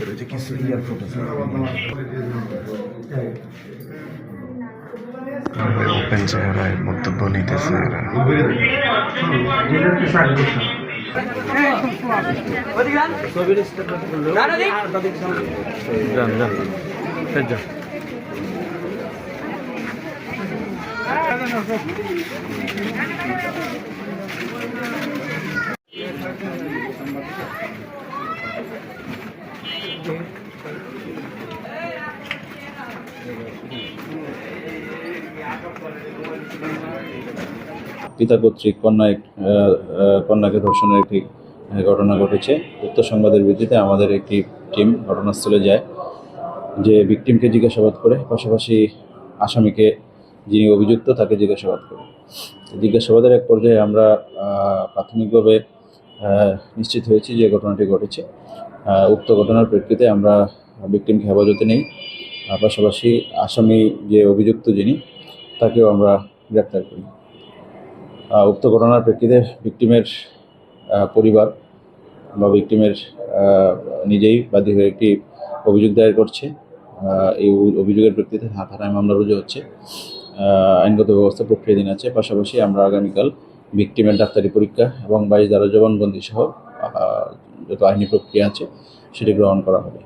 রয়েছে কিছু এয়ারপোর্ট আছে ওপেন চেহারায় বক্তব্য নিতেছে এরা। পিতা কর্তৃক কন্যাকে ধর্ষণের একটি ঘটনা ঘটেছে। উক্ত সংবাদের ভিত্তিতে আমাদের একটি টিম ঘটনাস্থলে যায়, যে ভিকটিমকে জিজ্ঞাসাবাদ করে, পাশাপাশি আসামিকে যিনি অভিযুক্ত তাকে জিজ্ঞাসাবাদ করে। জিজ্ঞাসাবাদের এক পর্যায়ে আমরা প্রাথমিকভাবে নিশ্চিত হয়েছি যে ঘটনাটি ঘটেছে। উক্ত ঘটনার প্রেক্ষিতে আমরা ভিকটিমকে হেফাজতে নেই, পাশাপাশি আসামি যে অভিযুক্ত যিনি তাকেও আমরা গ্রেপ্তার করি। উক্ত ঘটনার প্রেক্ষিতে ভিকটিমের পরিবার বা ভিকটিমের নিজেই বাদী হয়ে একটি অভিযোগ দায়ের করছে। এই অভিযোগের প্রেক্ষিতে থানায় মামলা রুজু হচ্ছে, আইনগত ব্যবস্থা প্রক্রিয়াধীন আছে। পাশাপাশি আমরা আগামীকাল ভিকটিমের ডাক্তারি পরীক্ষা এবং 22 ধারা জবানবন্দি সহ যত আইনি প্রক্রিয়া আছে সেটি গ্রহণ করা হবে।